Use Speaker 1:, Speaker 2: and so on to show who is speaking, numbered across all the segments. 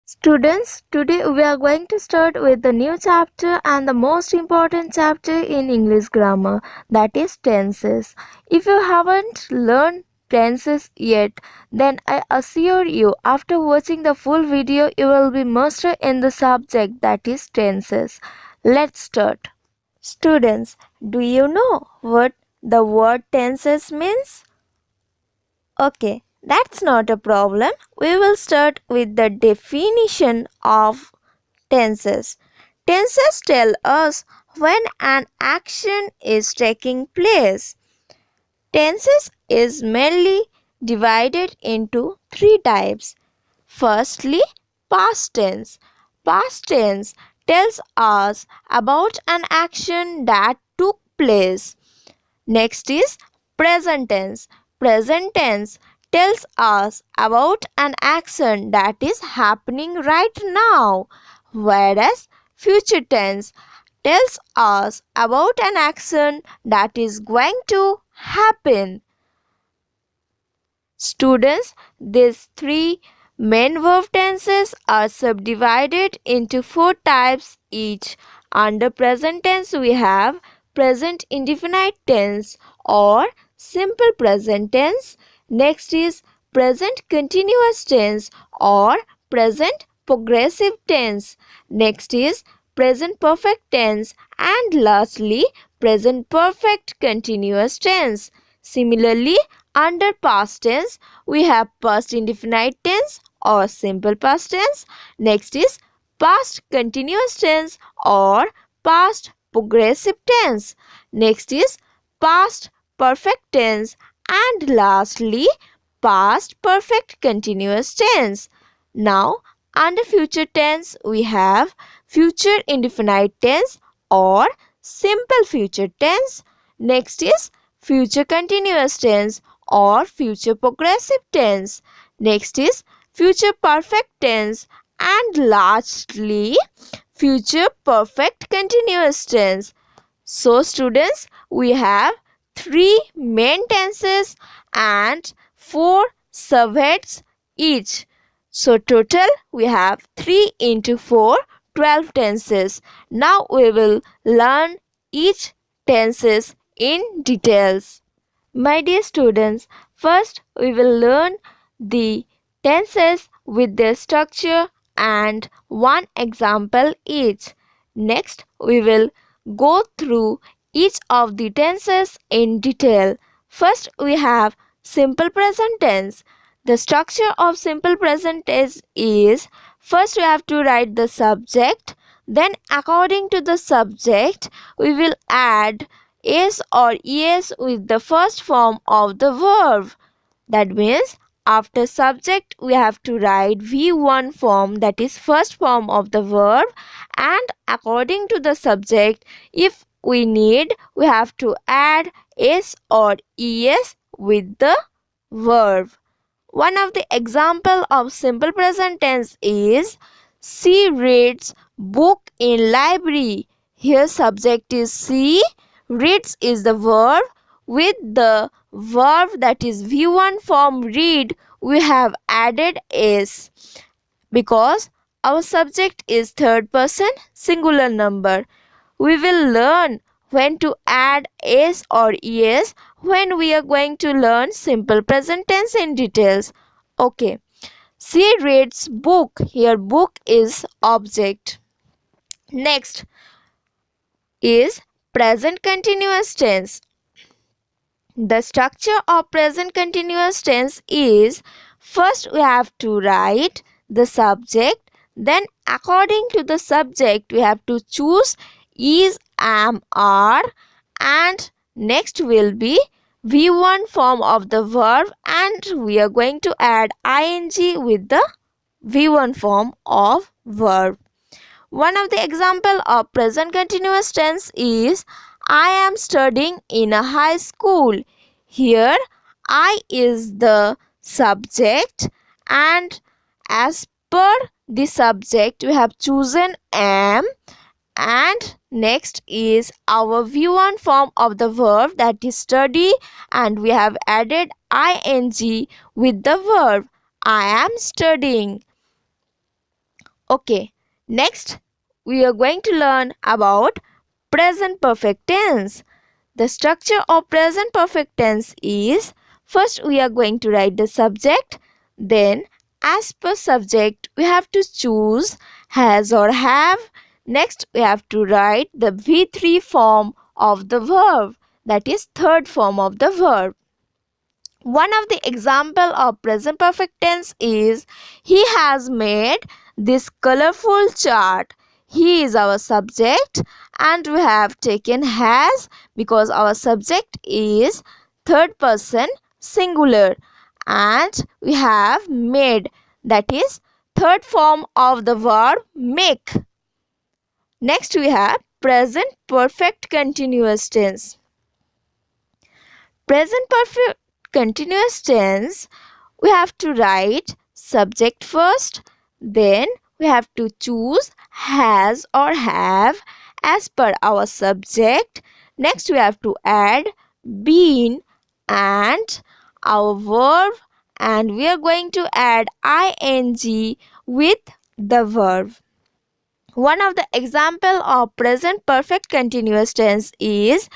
Speaker 1: Students, today we are going to start with the new chapter and the most important chapter in English grammar, that is tenses. If you haven't learned tenses yet, then I assure you after watching the full video you will be master in the subject, that is tenses. Let's start. Students, do you know what the word tenses means? Okay, that's not a problem. We will start with the definition of tenses. Tenses tell us when an action is taking place. Tenses is mainly divided into three types. Firstly, past tense. Past tense tells us about an action that took place. Next is present tense. Present tense tells us about an action that is happening right now, whereas future tense tells us about an action that is going to happen. Students, these three main verb tenses are subdivided into four types each. Under present tense, we have present indefinite tense or simple present tense. Next is present continuous tense or present progressive tense. Next is present perfect tense, and lastly present perfect continuous tense. Similarly, under past tense, we have past indefinite tense or simple past tense. Next is past continuous tense or past progressive tense. Next is past perfect tense, and lastly past perfect continuous tense. Now, under future tense, we have future indefinite tense or simple future tense. Next is future continuous tense or future progressive tense. Next is future perfect tense, and lastly future perfect continuous tense. So students, we have three main tenses and four subheads each. So total we have 3 into 4, 12 tenses. Now we will learn each tenses in details. My dear students, first we will learn the tenses with their structure and one example each. Next, we will go through each of the tenses in detail. First, we have simple present tense. The structure of simple present tense is first we have to write the subject, then according to the subject we will add is or es with the first form of the verb. That means after subject we have to write V1 form, that is first form of the verb, and according to the subject if we need we have to add s or es with the verb. One of the example of simple present tense is she reads book in library. Here subject is she, reads is the verb. With the verb that is V1 form read, we have added s because our subject is third person singular number. We will learn when to add s or es when we are going to learn simple present tense in details. Okay. She reads book. Here book is object. Next is present continuous tense. The structure of present continuous tense is first we have to write the subject, then according to the subject we have to choose is, am, are, and next will be V1 form of the verb, and we are going to add ing with the V1 form of verb. One of the example of present continuous tense is I am studying in a high school. Here I is the subject, and as per the subject we have chosen am, and next is our V1 form of the verb, that is study, and we have added ing with the verb I am studying. Okay, next we are going to learn about present perfect tense. The structure of present perfect tense is, first we are going to write the subject, then as per subject we have to choose has or have. Next we have to write the V3 form of the verb, that is third form of the verb. One of the example of present perfect tense is, he has made this colorful chart. He is our subject and we have taken has because our subject is third person singular, and we have made, that is third form of the verb make. Next we have present perfect continuous tense. Present perfect continuous tense, we have to write subject first, then we have to choose has or have as per our subject. Next we have to add been and our verb, and we are going to add ing with the verb. One of the example of present perfect continuous tense is,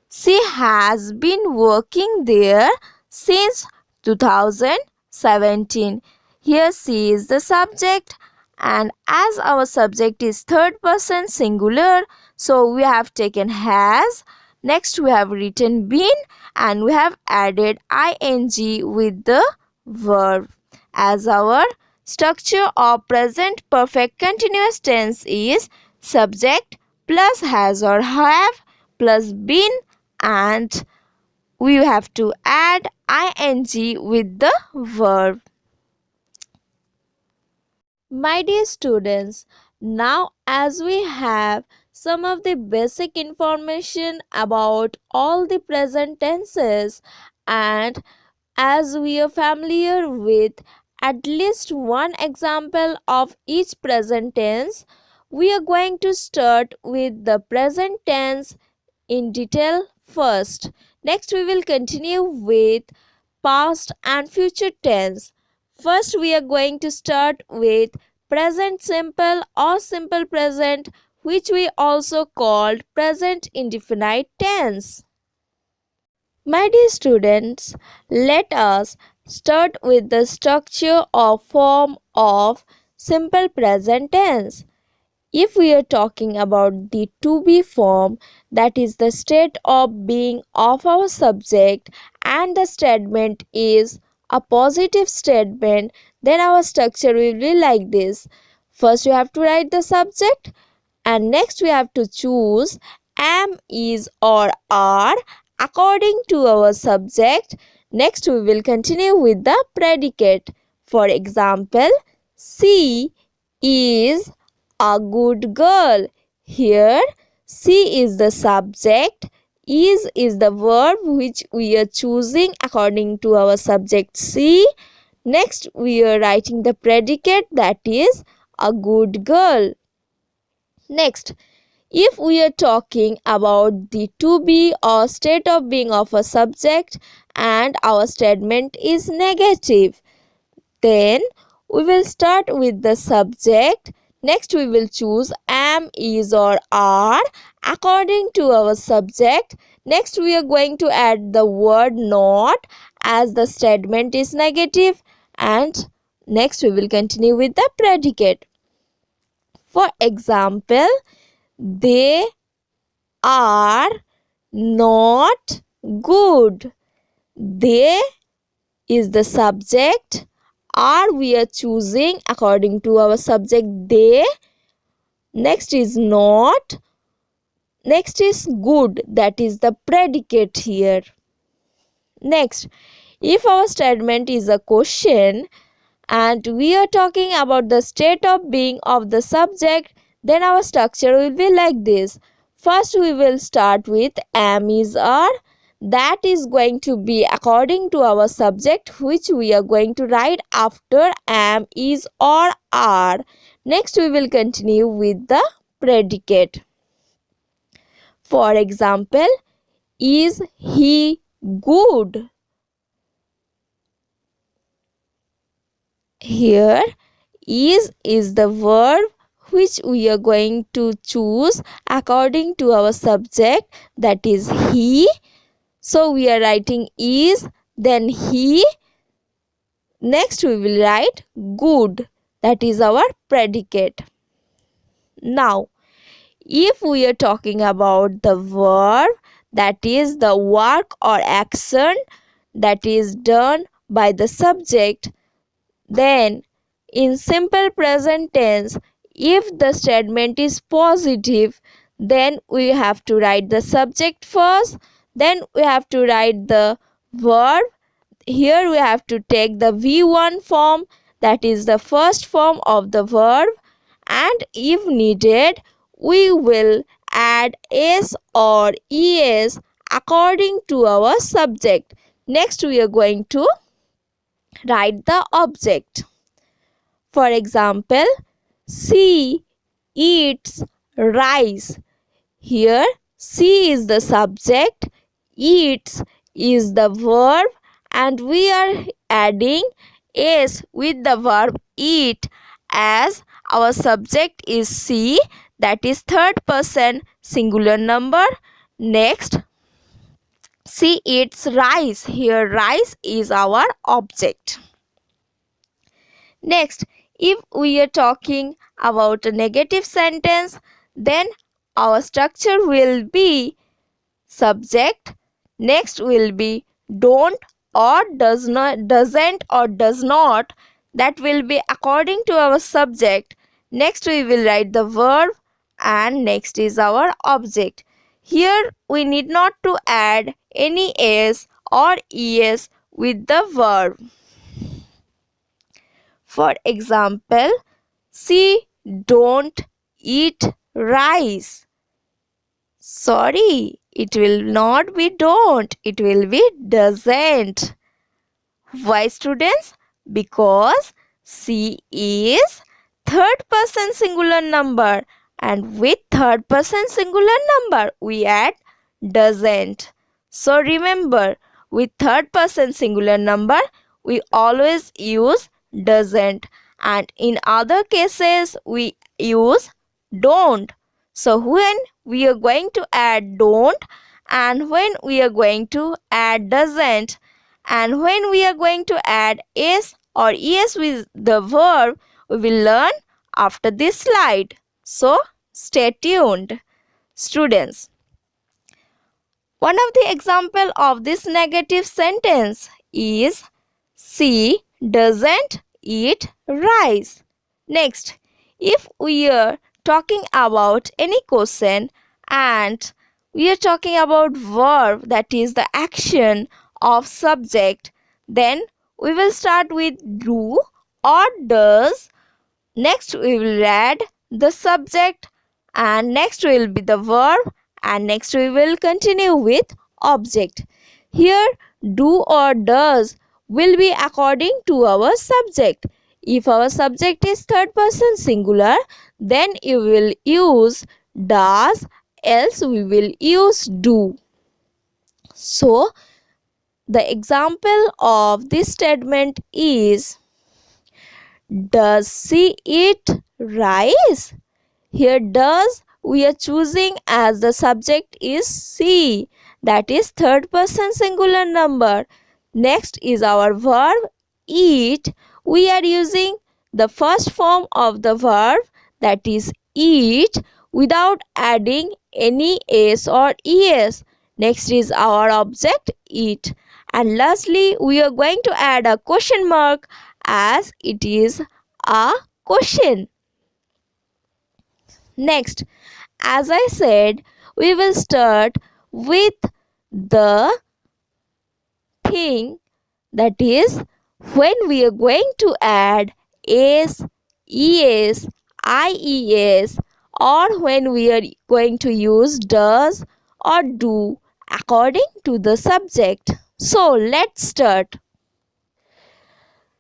Speaker 1: she has been working there since 2017. Here she is the subject, and as our subject is third person singular, so we have taken has. Next we have written been and we have added ing with the verb. As our structure of present perfect continuous tense is subject plus has or have plus been, and we have to add ing with the verb. My dear students, now as we have some of the basic information about all the present tenses, and as we are familiar with at least one example of each present tense, we are going to start with the present tense in detail first. Next, we will continue with past and future tense. First, we are going to start with present simple or simple present, which we also called present indefinite tense. My dear students, let us start with the structure or form of simple present tense. If we are talking about the to be form, that is the state of being of our subject, and the statement is a positive statement, then our structure will be like this. First, we have to write the subject, and next we have to choose am, is, or are according to our subject. Next, we will continue with the predicate. For example, she is a good girl. Here, she is the subject, is the verb which we are choosing according to our subject she. Next, we are writing the predicate, that is a good girl. Next, if we are talking about the to be or state of being of a subject and our statement is negative, then we will start with the subject. Next we will choose am, is, or are according to our subject. Next we are going to add the word not as the statement is negative, and next we will continue with the predicate. For example, they are not good. They is the subject, are we are choosing according to our subject they. Next is not. Next is good, that is the predicate here. Next, if our statement is a question and we are talking about the state of being of the subject, then our structure will be like this. First we will start with am, is, are. That is going to be according to our subject, which we are going to write after am, is, or are. Next we will continue with the predicate. For example, is he good? Here, is the verb which we are going to choose according to our subject, that is he. So we are writing is, then he. Next we will write good, that is our predicate. Now, if we are talking about the verb, that is the work or action that is done by the subject, then in simple present tense, if the statement is positive, then we have to write the subject first, then we have to write the verb. Here we have to take the V1 form, that is the first form of the verb, and if needed we will add s or es according to our subject. Next we are going to write the object. For example, she eats rice. Here she is the subject, eats is the verb, and we are adding s with the verb eat, as our subject is she, that is third person singular number. Next, she eats rice. Here rice is our object. Next, if we are talking about a negative sentence, then our structure will be subject, next will be don't or does not, doesn't or does not, that will be according to our subject. Next we will write the verb, and next is our object. Here we need not to add any s or es with the verb. For example, she don't eat rice. Sorry, it will not be don't, it will be doesn't. Why, students? Because she is third person singular number, and with third person singular number we add doesn't. So remember, with third person singular number we always use doesn't, and in other cases we use don't. So when we are going to add don't, and when we are going to add doesn't, and when we are going to add s or es with the verb, we will learn after this slide. So stay tuned, students. One of the example of this negative sentence is she doesn't eat rice. Next, if we are talking about any question and we are talking about verb, that is the action of subject, then we will start with do or does. Next we will add the subject, and next will be the verb, and next we will continue with object. Here do or does will be according to our subject. If our subject is third person singular, then you will use does, else we will use do. So the example of this statement is, does she eat rice? Here does we are choosing as the subject is she, that is third person singular number. Next is our verb eat. We are using the first form of the verb, that is eat, without adding any s or es. Next is our object eat, and lastly we are going to add a question mark as it is a question. Next, as I said, we will start with the thing, that is when we are going to add s, es, ies, or when we are going to use does or do according to the subject. So let's start.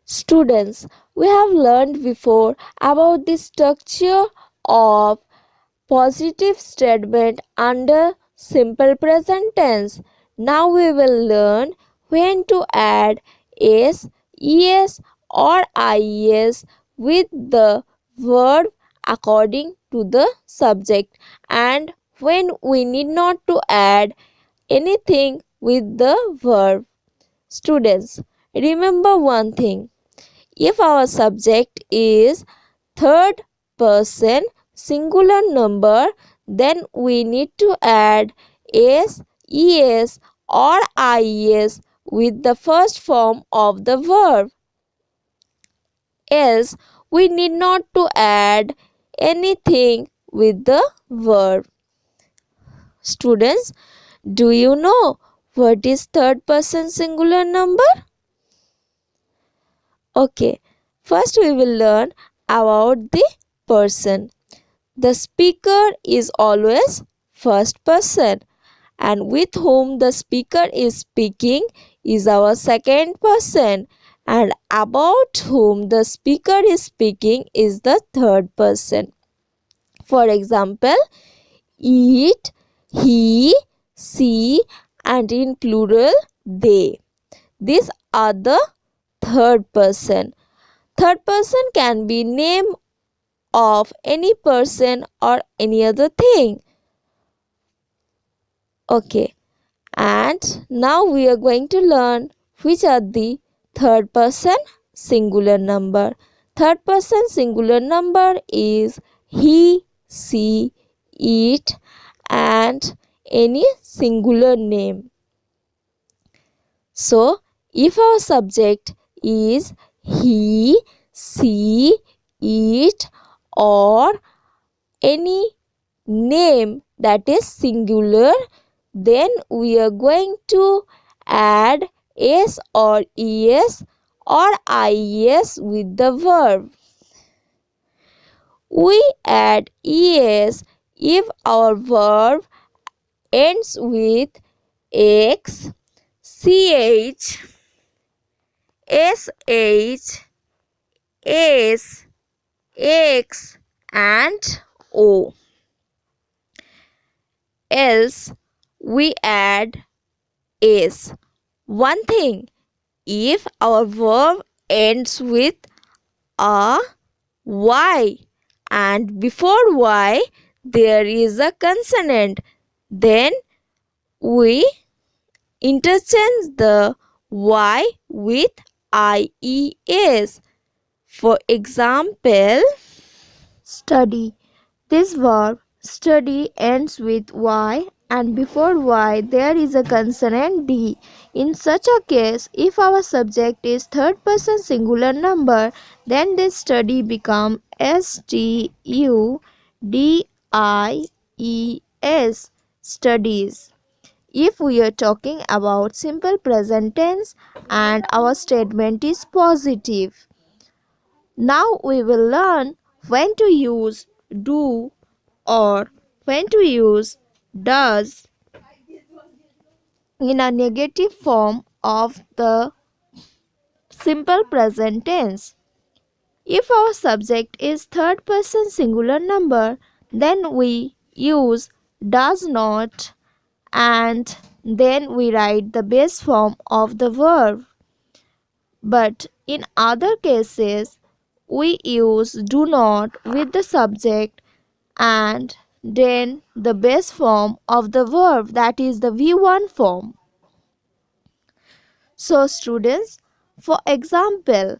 Speaker 1: Students, we have learned before about the structure of positive statement under simple present tense. Now we will learn when to add s, es or ies with the verb according to the subject, and when we need not to add anything with the verb. Students, remember one thing. If our subject is third person singular number, then we need to add s, es or ies with the first form of the verb. Else, we need not to add anything with the verb. Students, do you know what is third person singular number? Okay, first we will learn about the person. The speaker is always first person, and with whom the speaker is speaking is our second person, and about whom the speaker is speaking is the third person. For example, it, he, she, and in plural they. These are the third person. Third person can be name of any person or any other thing. Okay, and now we are going to learn which are the third person singular number. Third person singular number is he, she, it, and any singular name. So, if our subject is he, she, it, or any name that is singular, then we are going to add s or es or ies with the verb. We add es if our verb ends with x, ch, sh, s, x, and o. Else, we add is. One thing, if our verb ends with a y and before y there is a consonant, then we interchange the y with ies. For example, study. This verb study ends with y and before y there is a consonant d. In such a case, if our subject is third person singular number, then this study become studies, studies. If we are talking about simple present tense and our statement is positive. Now we will learn when to use do or when to use does in a negative form of the simple present tense. If our subject is third person singular number, then we use does not and then we write the base form of the verb. But in other cases, we use do not with the subject and then the base form of the verb, that is the V1 form. So students, for example,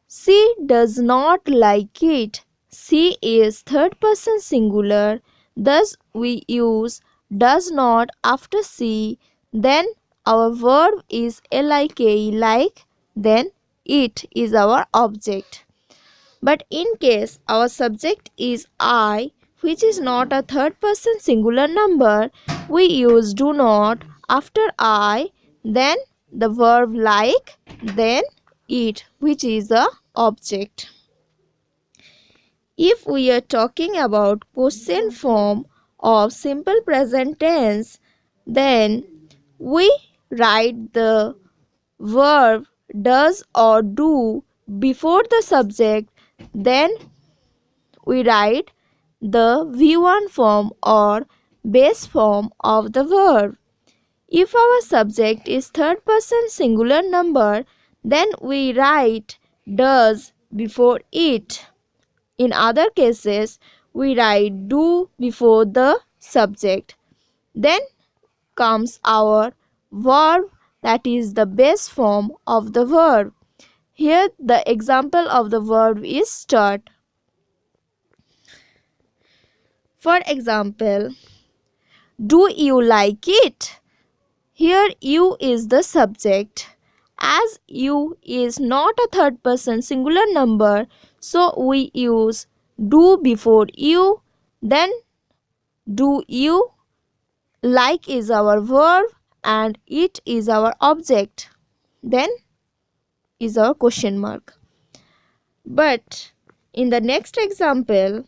Speaker 1: she does not like it. She is third person singular, thus we use does not after she, then our verb is like, then it is our object. But in case our subject is I, which is not a third person singular number, we use do not after I, then the verb like, then it, which is the object. If we are talking about question form of simple present tense, then we write the verb does or do before the subject, then we write the V1 form or base form of the verb. If our subject is third person singular number, then we write does before it. In other cases, we write do before the subject. Then comes our verb, that is the base form of the verb. Here the example of the verb is start. For example, do you like it? Here you is the subject. As you is not a third person singular number, so we use do before you. Then do you like is our verb and it is our object. Then is our question mark. But in the next example,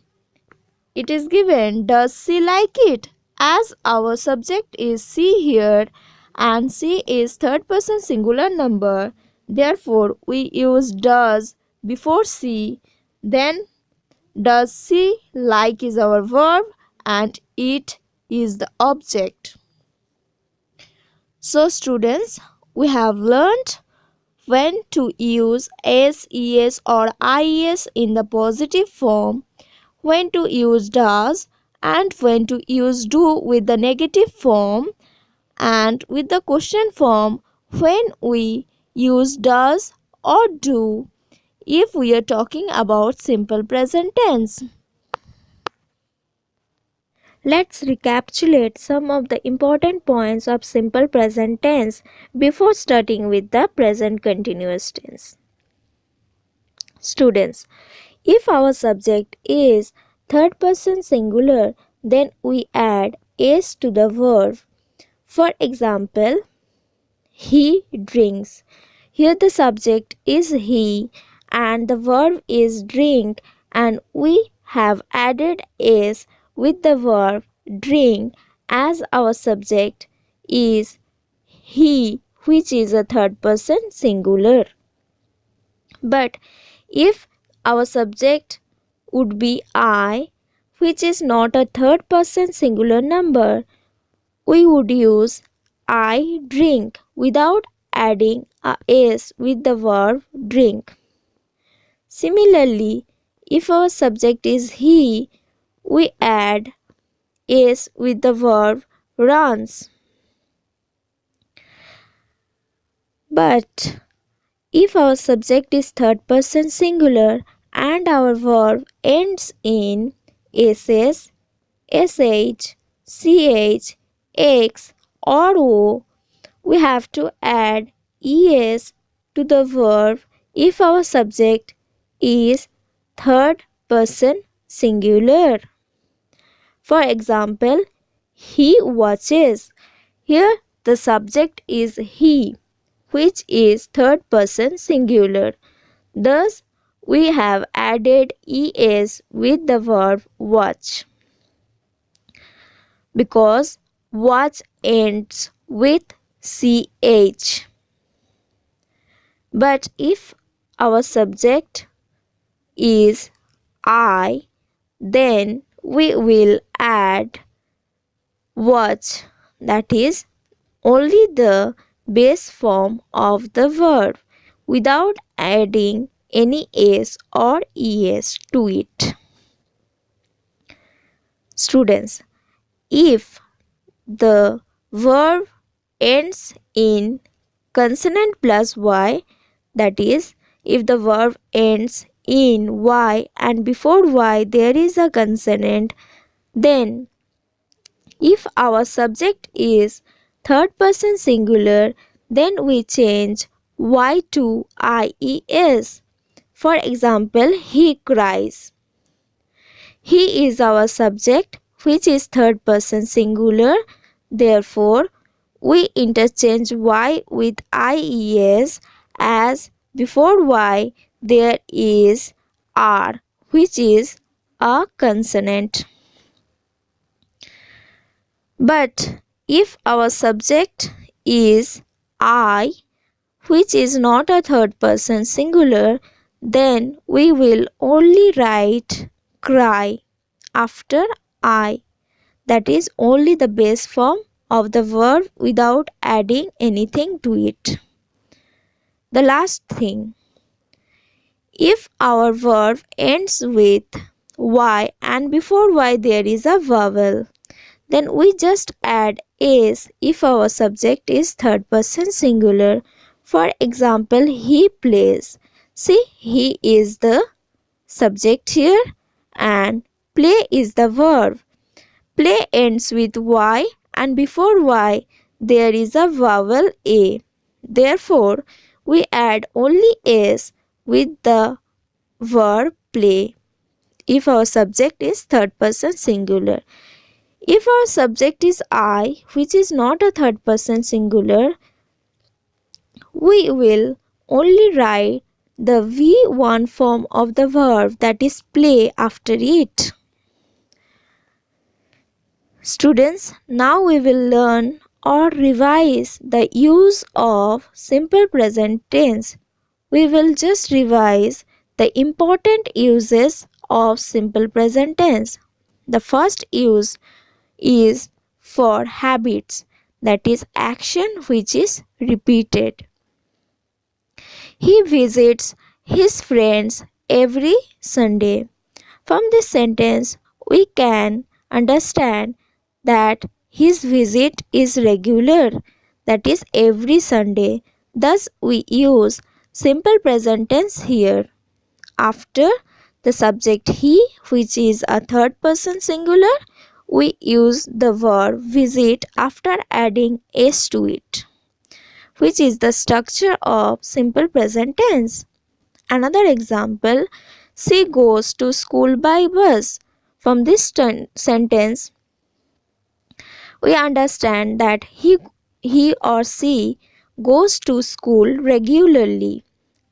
Speaker 1: it is given does she like it? As our subject is she here and she is third person singular number, therefore we use does before she. Then does she like is our verb and it is the object. So students, we have learned when to use s, es or ies in the positive form, when to use does, and when to use do with the negative form, and with the question form when we use does or do if we are talking about simple present tense. Let's recapitulate some of the important points of simple present tense before starting with the present continuous tense. Students, if our subject is third person singular, then we add s to the verb. For example, he drinks. Here the subject is he and the verb is drink, and we have added s with the verb drink as our subject is he, which is a third person singular. But if our subject would be I, which is not a third person singular number, we would use I drink without adding a s with the verb drink. Similarly, if our subject is he, we add s with the verb runs. But if our subject is third person singular and our verb ends in ss, sh, ch, x or o, we have to add es to the verb if our subject is third person singular. For example, he watches. Here the subject is he, which is third person singular. Thus, we have added es with the verb watch, because watch ends with ch. But if our subject is I, then we will add watch, that is only the base form of the verb without adding any s or es to it. Students, if the verb ends in consonant plus y, that is, if the verb ends in y and before y there is a consonant, then if our subject is third person singular, then we change y to ies. For example, he cries. He is our subject, which is third person singular. Therefore, we interchange y with ies, as before y there is r, which is a consonant. But if our subject is I, which is not a third person singular, then we will only write cry after I, that is only the base form of the verb without adding anything to it. The last thing, If our verb ends with y and before y there is a vowel, then we just add s if our subject is third person singular. For example, he plays. See, he is the subject here and play is the verb. Play ends with y and before y there is a vowel a. Therefore, we add only s with the verb play if our subject is third person singular. If our subject is I, which is not a third person singular, we will only write the V1 form of the verb, that is play, after it. Students, now we will learn or revise the use of simple present tense. We will just revise the important uses of simple present tense. The first use is for habits, that is action which is repeated. He visits his friends every Sunday. From this sentence, we can understand that his visit is regular, that is every Sunday. Thus, we use simple present tense here. After the subject he, which is a third person singular, we use the verb visit after adding s to it, which is the structure of simple present tense. Another example, she goes to school by bus. From this sentence, we understand that he or she goes to school regularly.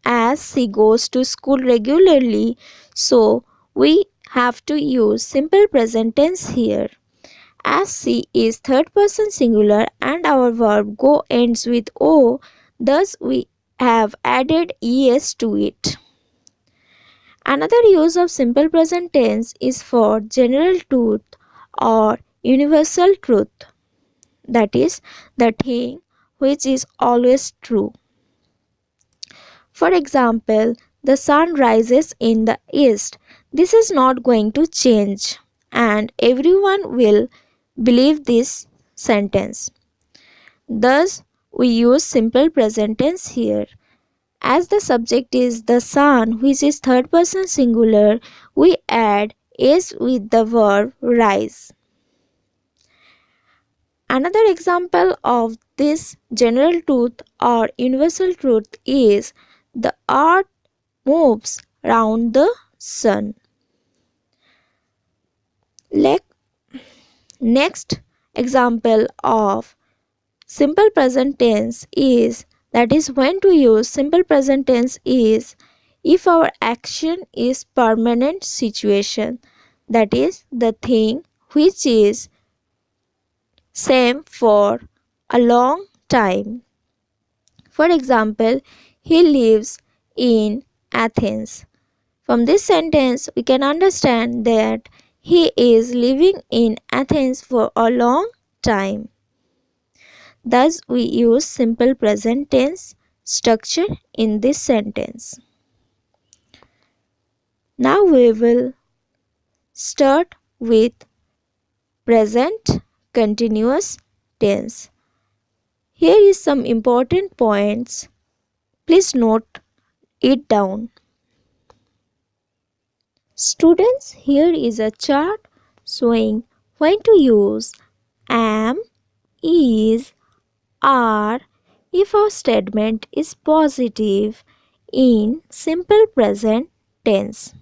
Speaker 1: As she goes to school regularly, so we have to use simple present tense here. As she is third person singular and our verb go ends with o, thus we have added es to it. Another use of simple present tense is for general truth or universal truth, that is, the thing which is always true. For example, the sun rises in the east. This is not going to change, and everyone will believe this sentence. Thus, we use simple present tense here. As the subject is the sun, which is third person singular, we add s with the verb rise. Another example of this general truth or universal truth is the earth moves round the sun. Next example of simple present tense is, that is when to use simple present tense is if our action is permanent situation, that is the thing which is same for a long time. For example, he lives in Athens. From this sentence, we can understand that he is living in Athens for a long time. Thus, we use simple present tense structure in this sentence. Now we will start with present continuous tense. Here is some important points. Please note it down. Students, here is a chart showing when to use am, is, are if our statement is positive in simple present tense,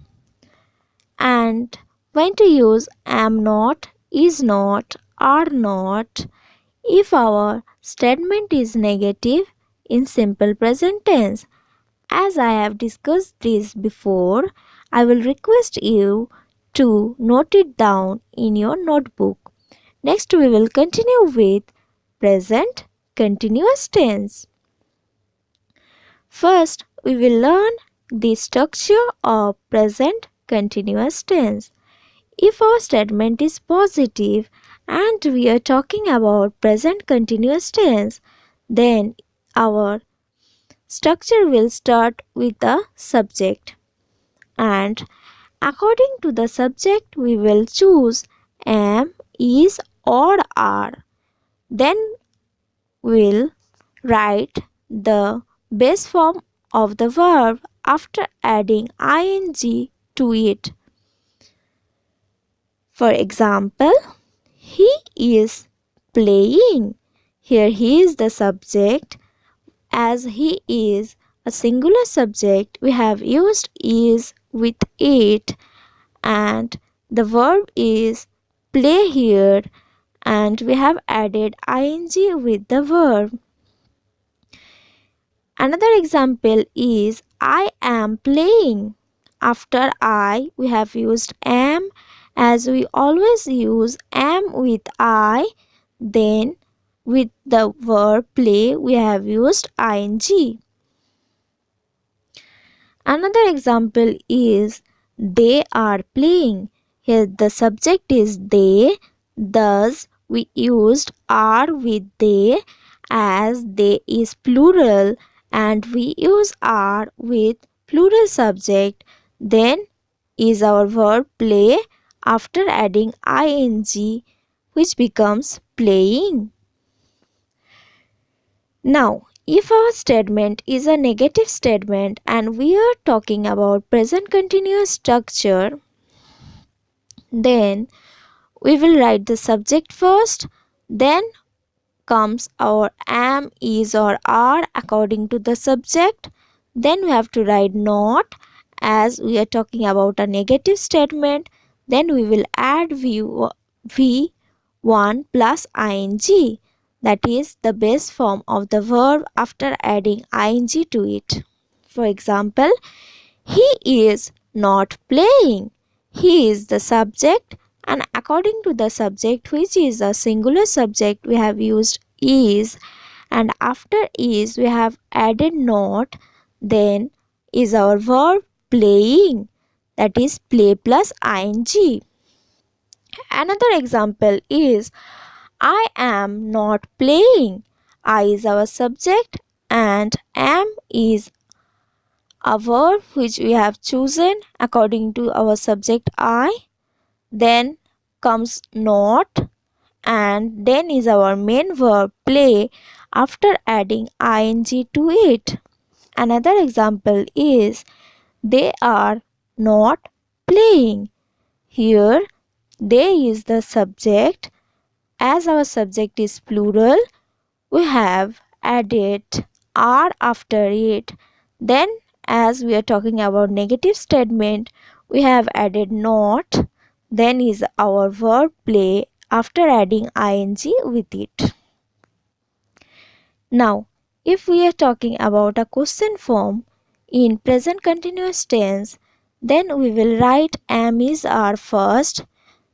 Speaker 1: and when to use am not, is not, are not if our statement is negative in simple present tense. As I have discussed this before, I will request you to note it down in your notebook. Next, we will continue with present continuous tense. First, we will learn the structure of present continuous tense. If our statement is positive and we are talking about present continuous tense, then our structure will start with the subject. and according to the subject we will choose am, is or are. Then we'll write the base form of the verb after adding ing to it. For example, he is playing. Here he is the subject. As he is a singular subject, we have used is with it, and the verb is play here, and we have added ing with the verb. Another example is I am playing. After I, we have used am, as we always use am with I. Then with the verb play, we have used ing. Another example is they are playing. Here the subject is they, thus we used are with they, as they is plural and we use are with plural subject. Then is our verb play after adding ing, which becomes playing. Now, if our statement is a negative statement and we are talking about present continuous structure, then we will write the subject first, then comes our am, is or are according to the subject. Then we have to write not, as we are talking about a negative statement. Then we will add v1 plus ing, that is the base form of the verb after adding ing to it. For example, he is not playing. He is the subject, and according to the subject, which is a singular subject, we have used is, and after is we have added not. Then is our verb playing, that is play plus ing. Another example is I am not playing. I is our subject and am is a verb which we have chosen according to our subject I. Then comes not, and then is our main verb play after adding ing to it. Another example is they are not playing. Here they is the subject. As our subject is plural, we have added are after it. Then as we are talking about negative statement, we have added not. Then is our verb play after adding ing with it. Now, if we are talking about a question form in present continuous tense, then we will write am, is, are first.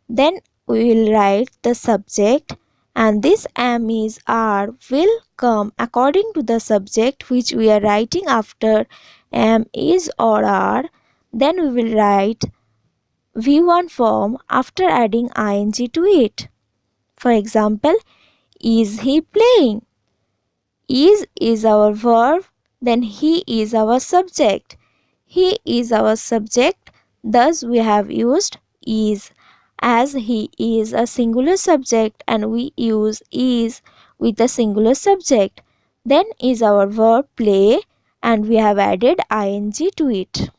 Speaker 1: Then we will write the subject, and this am, is, are will come according to the subject which we are writing after am, is, or are. Then we will write v1 form after adding ing to it. For example, is he playing? Is our verb, then he is our subject. He is our subject, thus we have used is. As he is a singular subject and we use is with a singular subject. Then is our verb play and we have added ing to it.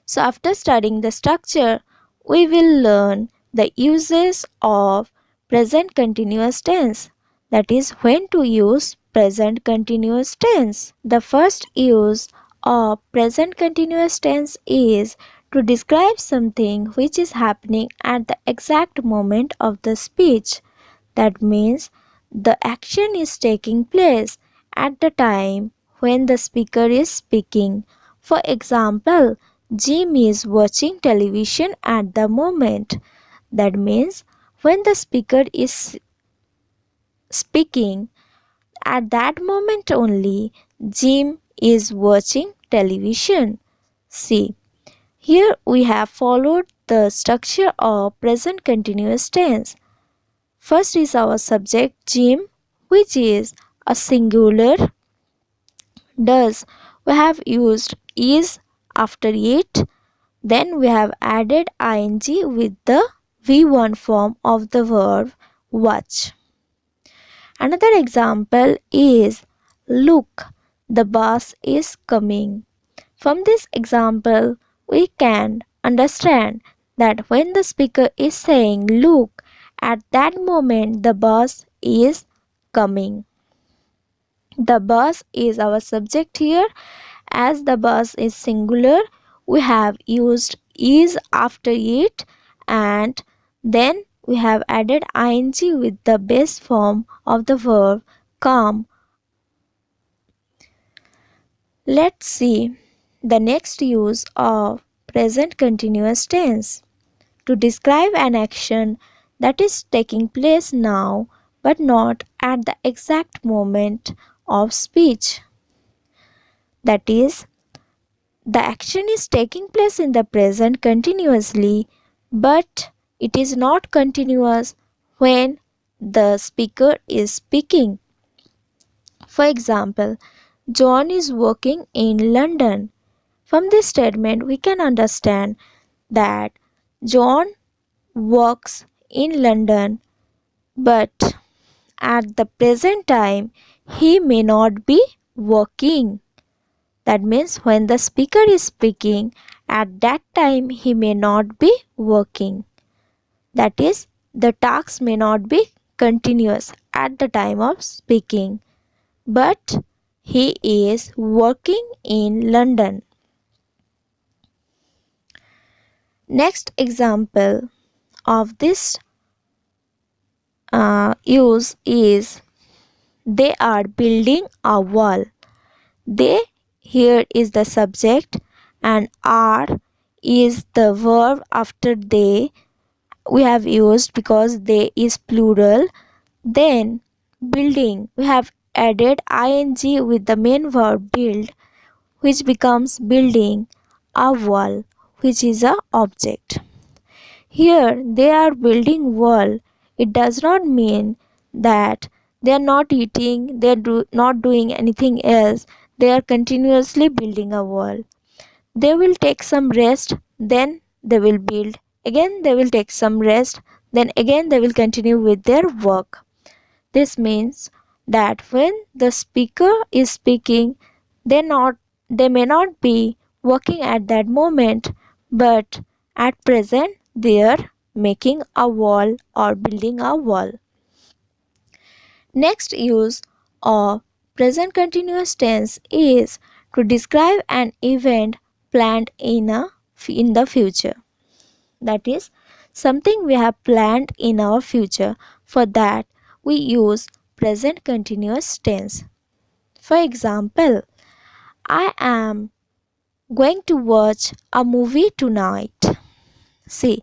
Speaker 1: So after studying the structure, we will learn the uses of present continuous tense. That is when to use present continuous tense. The first use of present continuous tense is to describe something which is happening at the exact moment of the speech. That means the action is taking place at the time when the speaker is speaking. For example, Jim is watching television at the moment. That means when the speaker is speaking, at that moment only, Jim is watching television. See, here we have followed the structure of present continuous tense. First is our subject Jim, which is a singular. Thus, we have used is after it. Then we have added ing with the V1 form of the verb watch. Another example is look, the bus is coming. From this example, we can understand that when the speaker is saying look, at that moment the bus is coming. The bus is our subject here. As the bus is singular, we have used is after it, and then we have added ing with the base form of the verb come. Let's see the next use of present continuous tense to describe an action that is taking place now but not at the exact moment of speech. That is, the action is taking place in the present continuously, but it is not continuous when the speaker is speaking. For example, John is working in London. From this statement, we can understand that John works in London, but at the present time, he may not be working. That means when the speaker is speaking, at that time he may not be working. That is, the task may not be continuous at the time of speaking, but he is working in London. Next example of this use is they are building a wall. They here is the subject and are is the verb after they we have used because they is plural. Then building, we have added ing with the main verb build, which becomes building a wall, which is a object. Here they are building wall. It does not mean that they are not eating, they are not doing anything else. They are continuously building a wall. They will take some rest, then they will build. Again they will take some rest, then again they will continue with their work. This means that when the speaker is speaking, they may not be working at that moment, but at present they are making a wall or building a wall. Next use of present continuous tense is to describe an event planned in the future. That is, something we have planned in our future. For that, we use present continuous tense. For example, I am going to watch a movie tonight. See,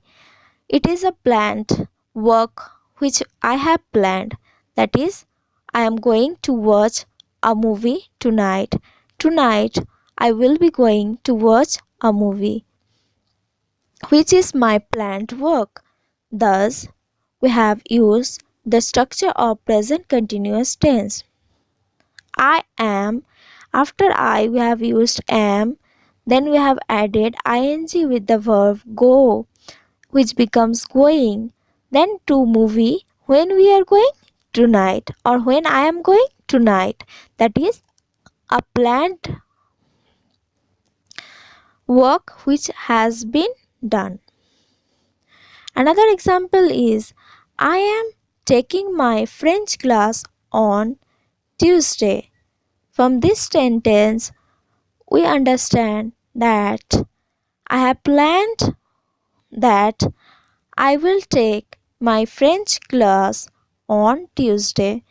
Speaker 1: it is a planned work which I have planned. That is, I am going to watch a movie tonight. Tonight, I will be going to watch a movie, which is my planned work. Thus, we have used the structure of present continuous tense. I am, after I we have used am, then we have added ing with the verb go, which becomes going. Then to movie, when we are going tonight or when I am going tonight. That is a planned work which has been done. Another example is I am taking my French class on Tuesday. From this sentence, we understand that I have planned that I will take my French class on Tuesday.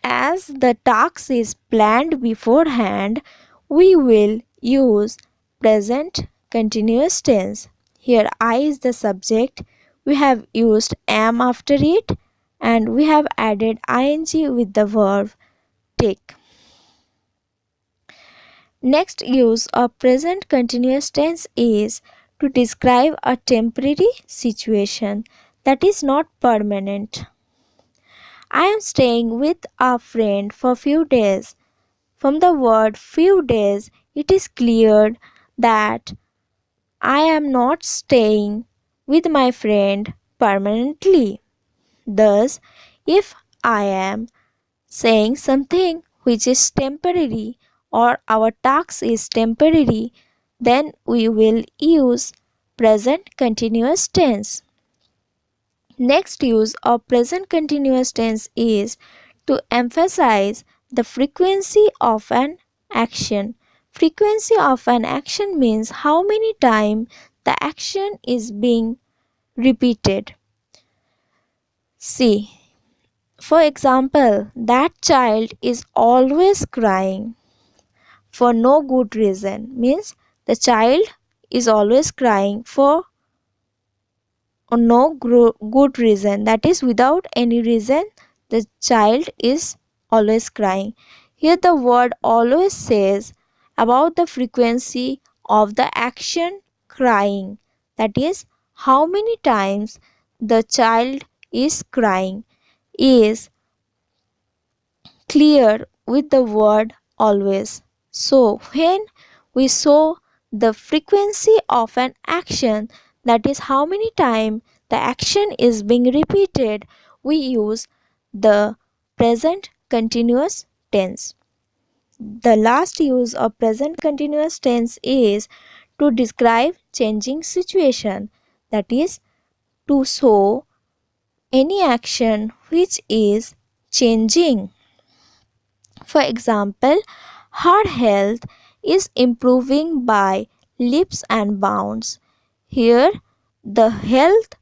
Speaker 1: As the task is planned beforehand, we will use present continuous tense. Here I is the subject, we have used am after it, and we have added ing with the verb take. Next use of present continuous tense is to describe a temporary situation that is not permanent. I am staying with a friend for few days. From the word few days, it is clear that I am not staying with my friend permanently. Thus, if I am saying something which is temporary or our task is temporary, then we will use present continuous tense. Next use of present continuous tense is to emphasize the frequency of an action. Frequency of an action means how many times the action is being repeated. See, for example, that child is always crying for no good reason means the child is always crying for no good reason, that is without any reason the child is always crying. Here the word always says about the frequency of the action crying, that is how many times the child is crying is clear with the word always. So, when we show the frequency of an action, that is how many times the action is being repeated, we use the present continuous tense. The last use of present continuous tense is to describe changing situation, that is to show any action which is changing. For example, her health is improving by leaps and bounds. Here, the health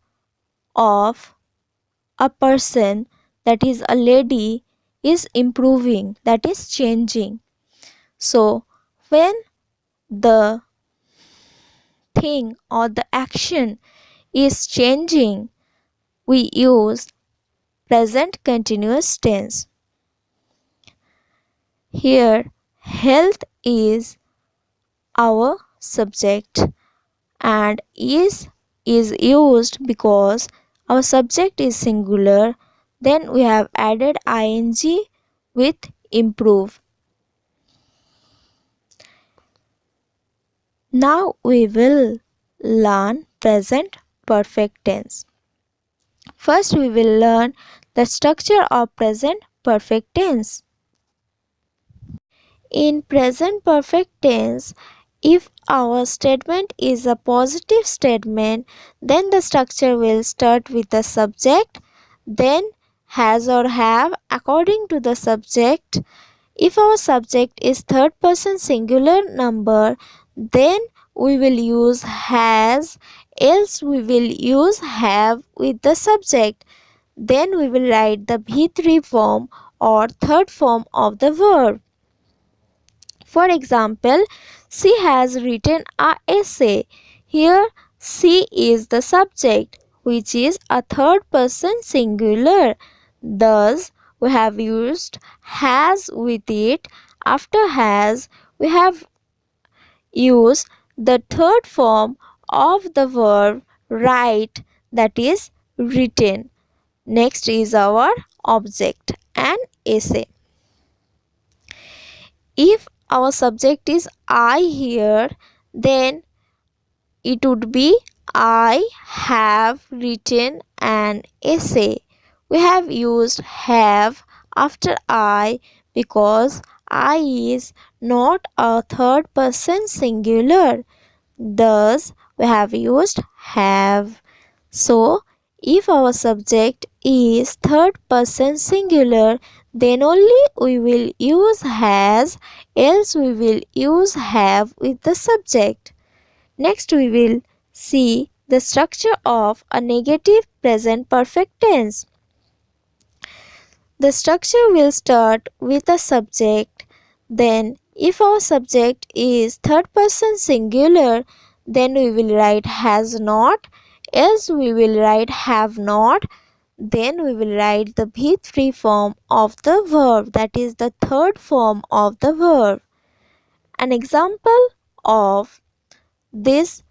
Speaker 1: of a person, that is a lady, is improving, that is changing. So, when the thing or the action is changing, we use present continuous tense. Here, health is our subject and is used because our subject is singular. Then we have added ing with improve. Now we will learn present perfect tense. First we will learn the structure of present perfect tense. In present perfect tense, if our statement is a positive statement, then the structure will start with the subject, then has or have according to the subject. If our subject is third person singular number, then we will use has, else we will use have with the subject. Then we will write the V3 form or third form of the verb. For example, she has written a essay. Here, she is the subject, which is a third person singular. Thus, we have used has with it. After has, we have used the third form of the verb write, that is written. Next is our object, an essay. If our subject is I here, then it would be I have written an essay. We have used have after I because I is not a third person singular. Thus, we have used have. So, if our subject is third person singular, then only we will use has, else we will use have with the subject. Next, we will see the structure of a negative present perfect tense. The structure will start with a subject. Then, if our subject is third person singular, then we will write has not, else we will write have not. Then we will write the V3 form of the verb, that is the third form of the verb. An example of this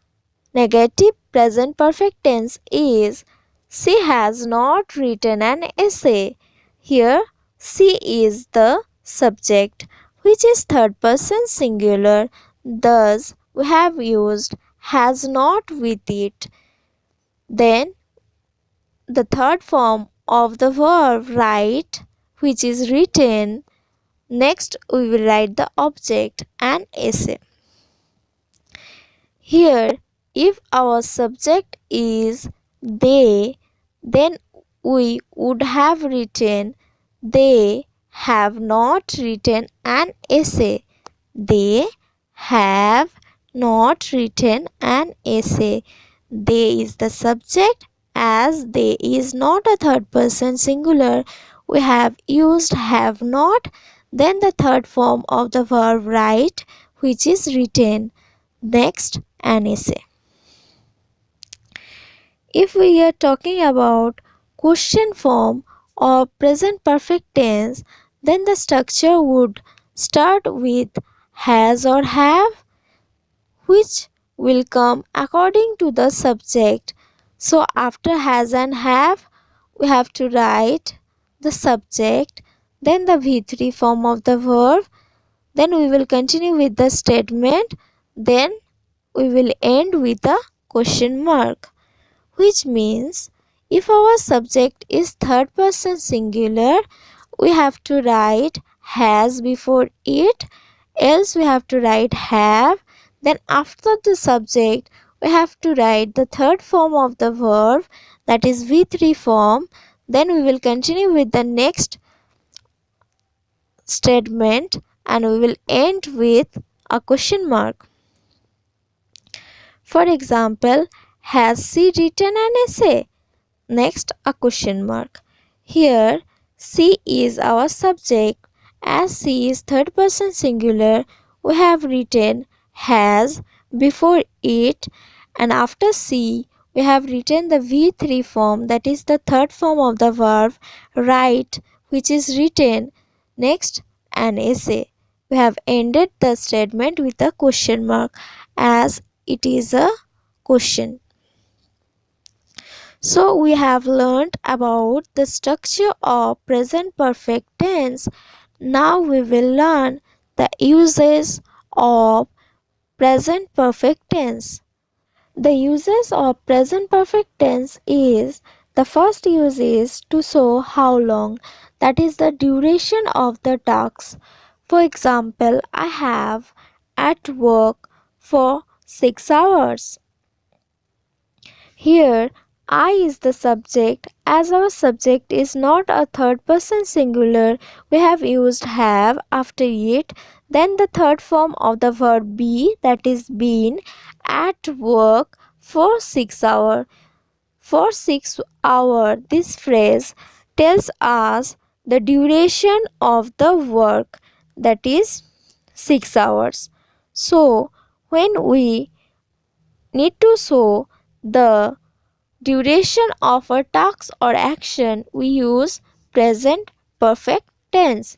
Speaker 1: negative present perfect tense is she has not written an essay. Here, she is the subject, which is third person singular. Thus, we have used has not with it. Then the third form of the verb write, which is written. Next, we will write the object and essay. Here, if our subject is they, then we would have written they have not written an essay. They have not written an essay. They is the subject, as they is not a third person singular. We have used have not, then the third form of the verb write, which is written. Next, an essay. If we are talking about question form or present perfect tense, then the structure would start with has or have, which will come according to the subject. So after has and have, we have to write the subject, then the V3 form of the verb, then we will continue with the statement, then we will end with a question mark, which means if our subject is third person singular, we have to write has before it, else we have to write have. Then after the subject, we have to write the third form of the verb, that is V3 form. Then we will continue with the next statement and we will end with a question mark. For example, has she written an essay? Next, a question mark. Here, she is our subject. As she is third person singular, we have written has before it, and after she, we have written the V3 form, that is the third form of the verb write, which is written. Next, an essay. We have ended the statement with a question mark, as it is a question. So we have learned about the structure of present perfect tense. Now we will learn the uses of present perfect tense. The uses of present perfect tense is, the first use is to show how long, that is the duration of the task. For example, I have at work for 6 hours. Here, I is the subject. As our subject is not a third person singular, we have used have after it. Then the third form of the verb be, that is been, at work for 6 hours. For 6 hours, this phrase tells us the duration of the work, that is 6 hours. So, when we need to show the duration of a task or action, we use present perfect tense.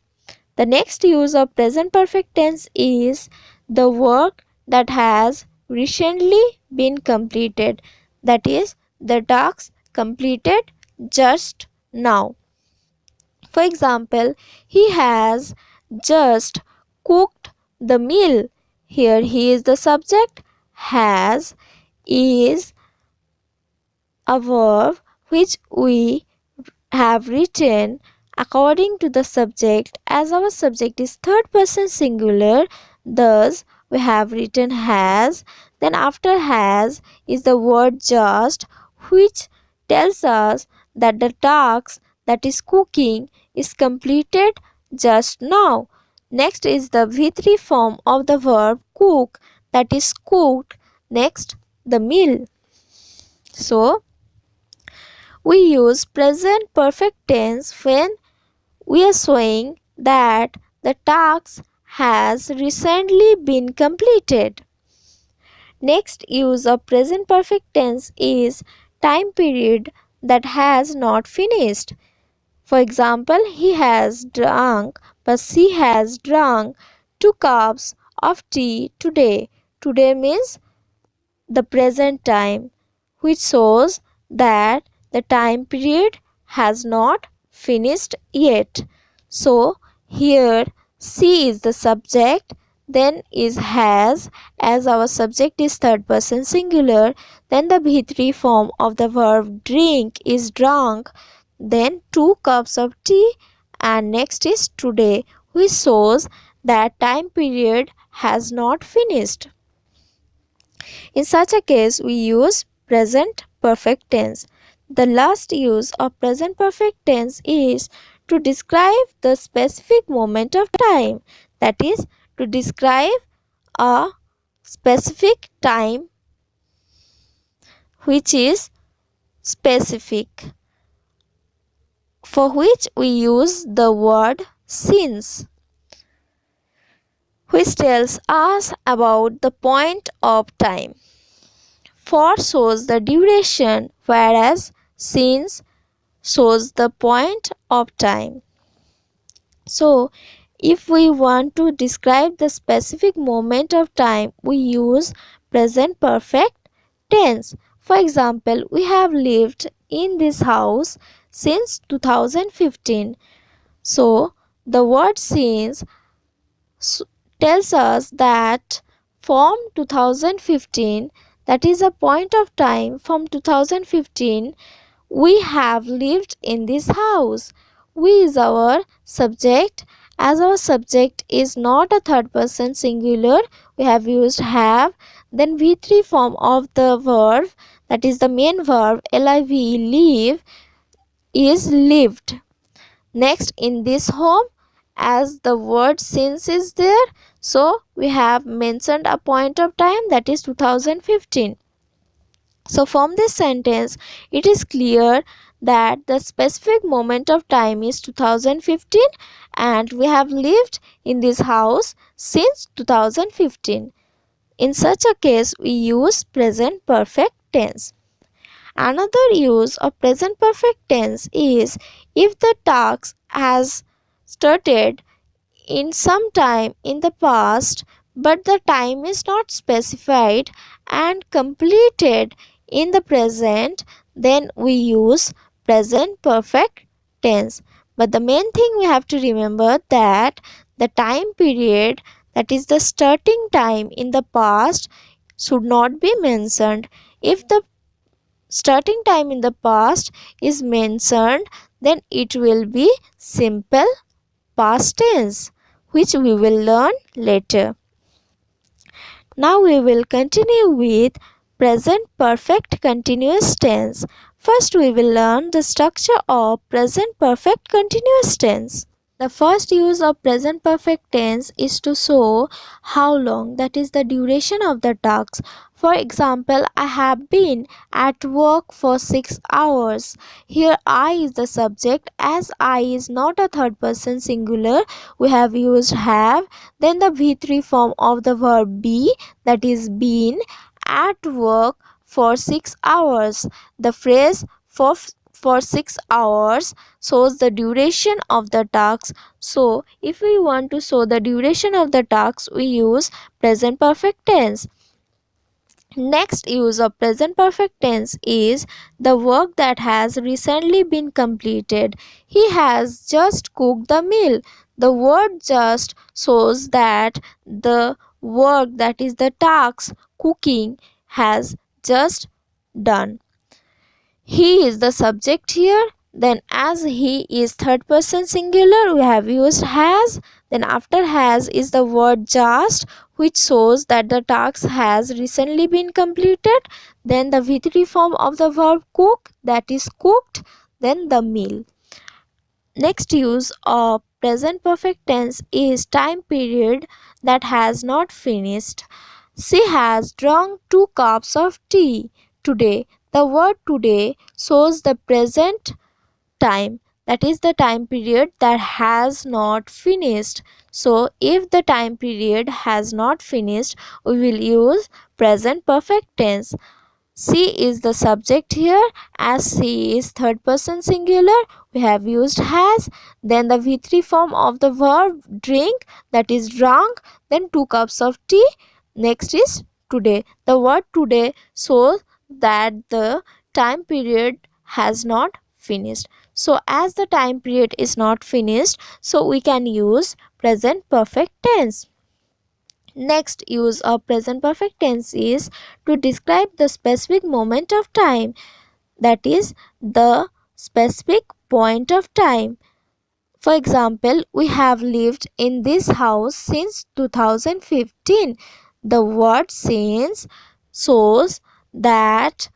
Speaker 1: The next use of present perfect tense is the work that has recently been completed, that is the task completed just now. For example, he has just cooked the meal. Here he is the subject, has is a verb which we have written according to the subject. As our subject is third person singular, thus we have written has. Then after has is the word just, which tells us that the task, that is cooking, is completed just now. Next is the V3 form of the verb cook, that is cooked. Next, the meal. So we use present perfect tense when we are showing that the task has recently been completed. Next use of present perfect tense is time period that has not finished. For example, he has drunk, but she has drunk 2 cups of tea today. Today means the present time, which shows that the time period has not finished yet. So here she is the subject, then is has. As our subject is third person singular, then the V3 form of the verb drink is drunk, then 2 cups of tea, and next is today, which shows that time period has not finished. In such a case, we use present perfect tense. The last use of present perfect tense is to describe the specific moment of time, that is, to describe a specific time which is specific, for which we use the word since, which tells us about the point of time. For shows the duration, whereas since shows the point of time. So, if we want to describe the specific moment of time, we use present perfect tense. For example, we have lived in this house since 2015. So, the word since tells us that from 2015, that is a point of time from 2015, we have lived in this house. We is our subject. As our subject is not a third person singular, we have used have. Then V3 form of the verb, that is the main verb live, live, is lived. Next, in this home, as the word since is there, so we have mentioned a point of time, that is 2015. So from this sentence, it is clear that the specific moment of time is 2015 and we have lived in this house since 2015. In such a case, we use present perfect tense. Another use of present perfect tense is if the task has started in some time in the past but the time is not specified and completed in the present, then we use present perfect tense. But the main thing we have to remember that the time period, that is the starting time in the past, should not be mentioned. If the starting time in the past is mentioned, then it will be simple past tense, which we will learn later. Now we will continue with present perfect continuous tense. First we will learn the structure of present perfect continuous tense. The first use of present perfect tense is to show how long, that is the duration of the task. For example, I have been at work for 6 hours. Here I is the subject. As I is not a third person singular, we have used have. Then the V3 form of the verb be, that is been at work for 6 hours. The phrase for 6 hours shows the duration of the task. So, if we want to show the duration of the task, we use present perfect tense. Next use of present perfect tense is the work that has recently been completed. He has just cooked the meal. The word just shows that the work, that is the task cooking, has just done. He is the subject here. Then as he is third person singular, we have used has. Then after has is the word just, which shows that the task has recently been completed. Then the V3 form of the verb cook, that is cooked. Then the meal. Next use of present perfect tense is time period that has not finished. She has drunk 2 cups of tea today. The word today shows the present time, that is the time period that has not finished. So if the time period has not finished, we will use present perfect tense. She is the subject here. As she is third person singular, we have used has. Then the V3 form of the verb drink, that is drunk. Then 2 cups of tea. Next is today. The word today shows that the time period has not finished. So as the time period is not finished, so we can use present perfect tense. Next use of present perfect tense is to describe the specific moment of time, that is the specific point of time. For example, we have lived in this house since 2015. The word since shows that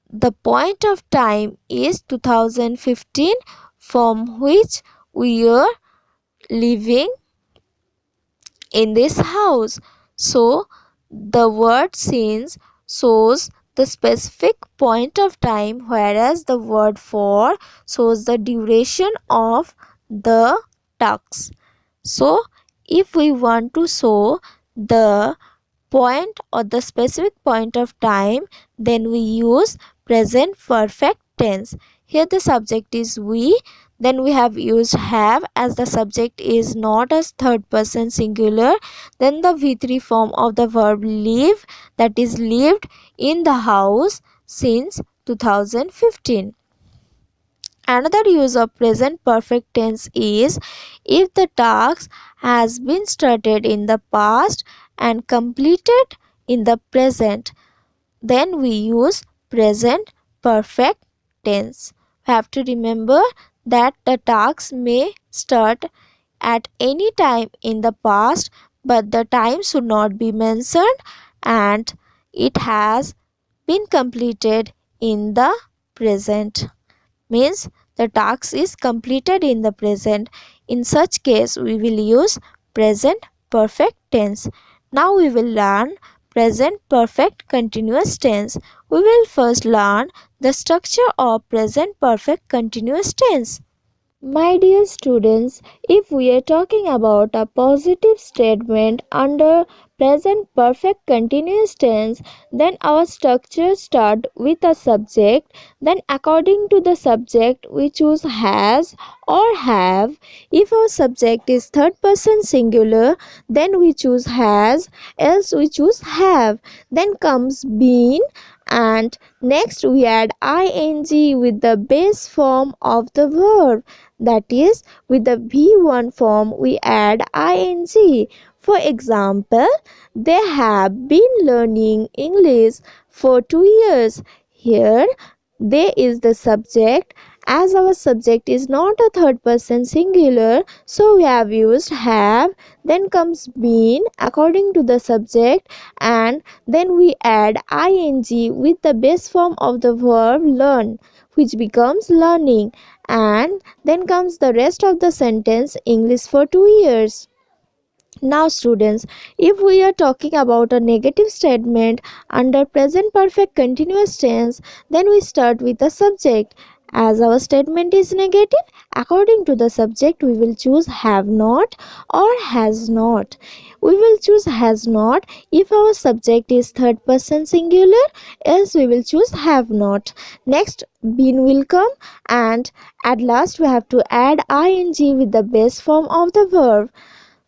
Speaker 1: the point of time is 2015 from which we are living in this house. So the word since shows the specific point of time, whereas the word for shows the duration of the task. So if we want to show the point or the specific point of time, then we use present perfect tense. Here the subject is we, then we have used have as the subject is not as third person singular, then the V3 form of the verb live, that is lived in the house since 2015. Another use of present perfect tense is if the task has been started in the past and completed in the present, then we use present perfect tense. We have to remember that the task may start at any time in the past, but the time should not be mentioned, and it has been completed in the present, means the task is completed in the present. In such case we will use present perfect tense. Now we will learn present perfect continuous tense. We will first learn the structure of present perfect continuous tense. My dear students, if we are talking about a positive statement under present perfect continuous tense, then our structure start with a subject. Then according to the subject we choose has or have. If our subject is third person singular, then we choose has, else we choose have. Then comes been, and next we add ing with the base form of the verb, that is with the V1 form we add ing. For example, they have been learning English for 2 years. Here they is the subject. As our subject is not a third person singular, so we have used have. Then comes been according to the subject, and then we add ing with the base form of the verb learn, which becomes learning, and then comes the rest of the sentence English for 2 years. Now students, if we are talking about a negative statement under present perfect continuous tense, then we start with the subject. As our statement is negative, according to the subject we will choose have not or has not. We will choose has not if our subject is third person singular, else we will choose have not. Next been will come, and at last we have to add ing with the base form of the verb.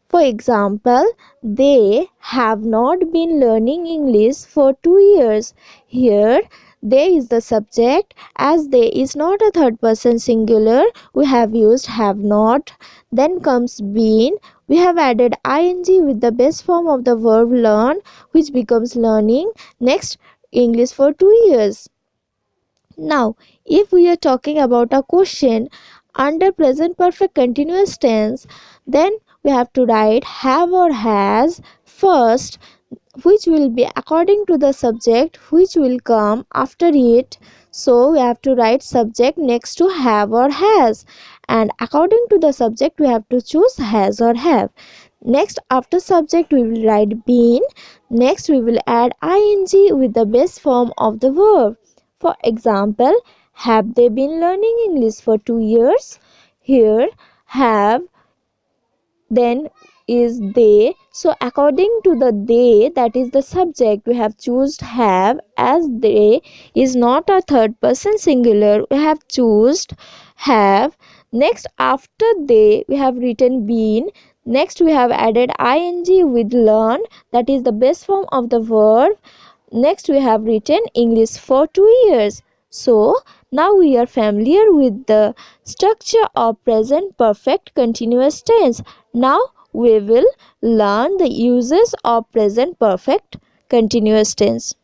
Speaker 1: For example, they have not been learning English for 2 years. Here, they is the subject. As they is not a third person singular, we have used have not. Then comes been. We have added ing with the base form of the verb learn, which becomes learning. Next, English for 2 years. Now, if we are talking about a question under present perfect continuous tense, then we have to write have or has first, which will be according to the subject which will come after it. So we have to write subject next to have or has, and according to the subject we have to choose has or have. Next after subject we will write been. Next we will add ing with the base form of the verb. For example, have they been learning English for 2 years? Here have then is they, so according to the they, that is the subject, we have choose have. As they is not a third person singular, we have choose have. Next after they we have written been. Next we have added ing with learn, that is the base form of the verb. Next we have written English for 2 years. So now we are familiar with the structure of present perfect continuous tense. Now we will learn the uses of present perfect continuous tense.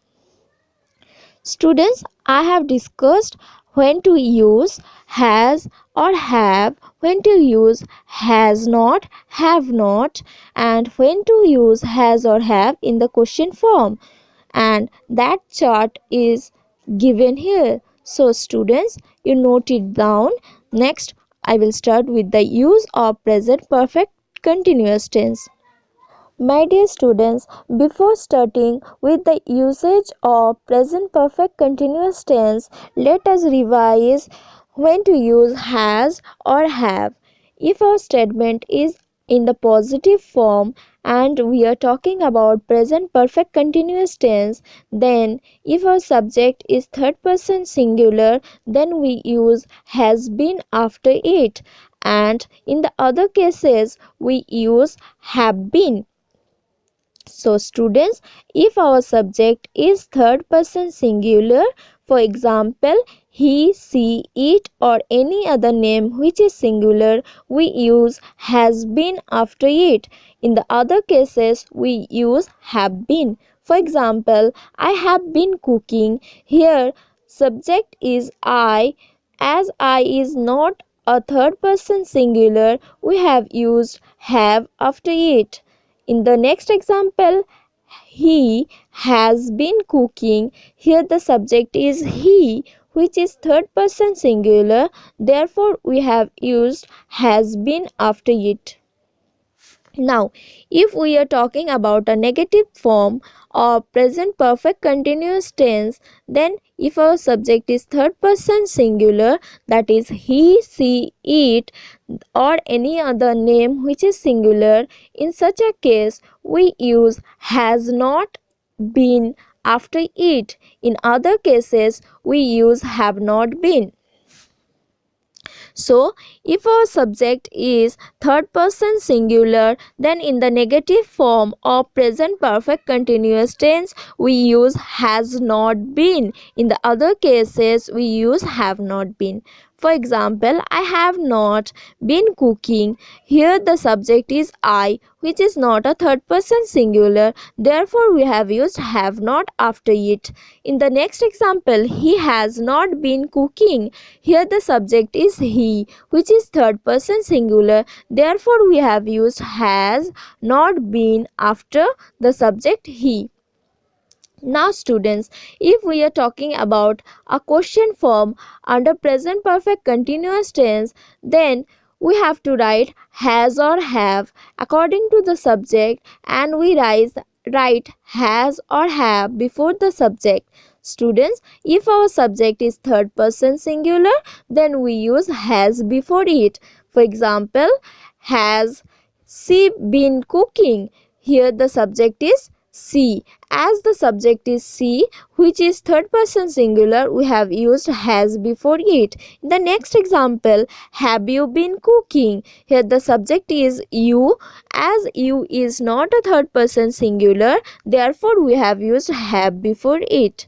Speaker 1: Students, I have discussed when to use has or have, when to use has not, have not, and when to use has or have in the question form. And that chart is given here. So students, you note it down. Next, I will start with the use of present perfect continuous tense. My dear students, before starting with the usage of present perfect continuous tense, let us revise when to use has or have. If our statement is in the positive form and we are talking about present perfect continuous tense, then if our subject is third person singular, then we use has been after it, and in the other cases we use have been. So students, if our subject is third person singular, for example, he, she, it or any other name which is singular, we use has been after it. In the other cases, we use have been. For example, I have been cooking. Here, subject is I. As I is not a third person singular, we have used have after it. In the next example, he has been cooking. Here the subject is he, which is third person singular. Therefore, we have used has been after it. Now, if we are talking about a negative form of present perfect continuous tense, then if our subject is third person singular, that is he, she, it, or any other name which is singular, in such a case we use has not been after it. In other cases, we use have not been. So, if our subject is third person singular, then in the negative form of present perfect continuous tense, we use has not been. In the other cases, we use have not been. For example, I have not been cooking. Here the subject is I, which is not a third person singular. Therefore, we have used have not after it. In the next example, he has not been cooking. Here the subject is he, which is third person singular. Therefore, we have used has not been after the subject he. Now students, if we are talking about a question form under present perfect continuous tense, then we have to write has or have according to the subject, and we write has or have before the subject. Students, if our subject is third person singular, then we use has before it. For example, has she been cooking? Here the subject is she. As the subject is she, which is third person singular, we have used has before it. In the next example, have you been cooking? Here the subject is you. As you is not a third person singular, therefore we have used have before it.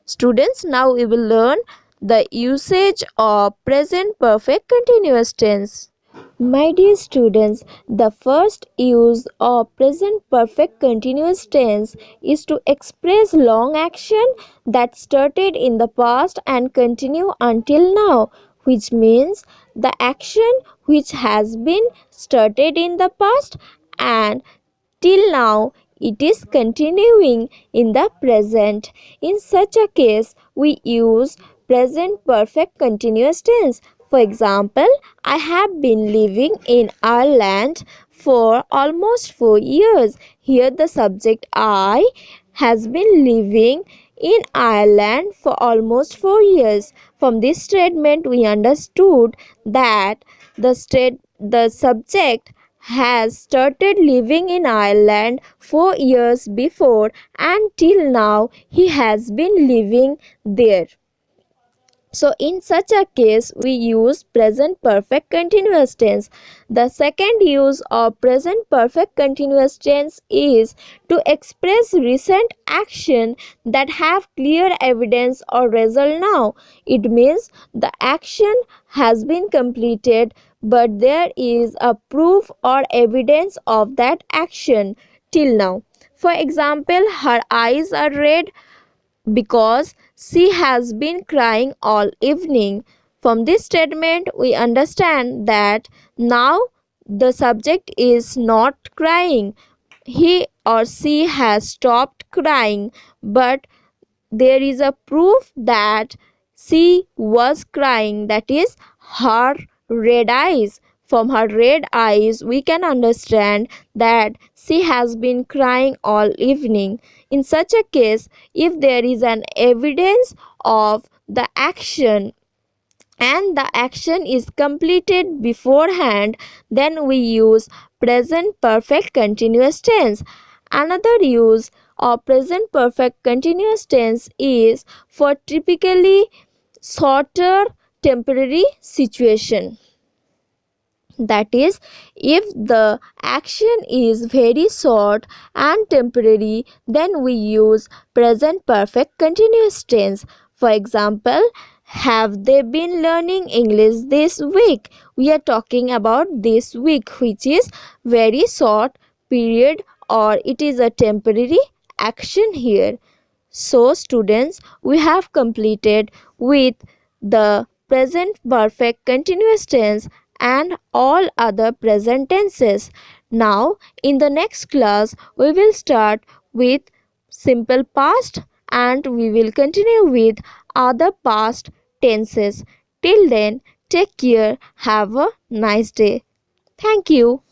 Speaker 1: Students, now we will learn the usage of present perfect continuous tense. My dear students, the first use of present perfect continuous tense is to express long action that started in the past and continue until now, which means the action which has been started in the past and till now it is continuing in the present. In such a case, we use present perfect continuous tense. For example, I have been living in Ireland for almost 4 years. Here the subject I has been living in Ireland for almost 4 years. From this statement we understood that the subject has started living in Ireland 4 years before, and till now he has been living there. So in such a case, we use present perfect continuous tense. The second use of present perfect continuous tense is to express recent action that have clear evidence or result now. It means the action has been completed but there is a proof or evidence of that action till now. For example, her eyes are red because she has been crying all evening. From this statement, we understand that now the subject is not crying. He or she has stopped crying, but there is a proof that she was crying, that is her red eyes. From her red eyes we can understand that she has been crying all evening. In such a case, if there is an evidence of the action and the action is completed beforehand, then we use present perfect continuous tense. Another use of present perfect continuous tense is for typically shorter temporary situation. That is, if the action is very short and temporary, then we use present perfect continuous tense. For example, have they been learning English this week? We are talking about this week, which is very short period, or it is a temporary action here. So, students, we have completed with the present perfect continuous tense and all other present tenses. Now, in the next class, we will start with simple past and we will continue with other past tenses. Till then, take care. Have a nice day. Thank you.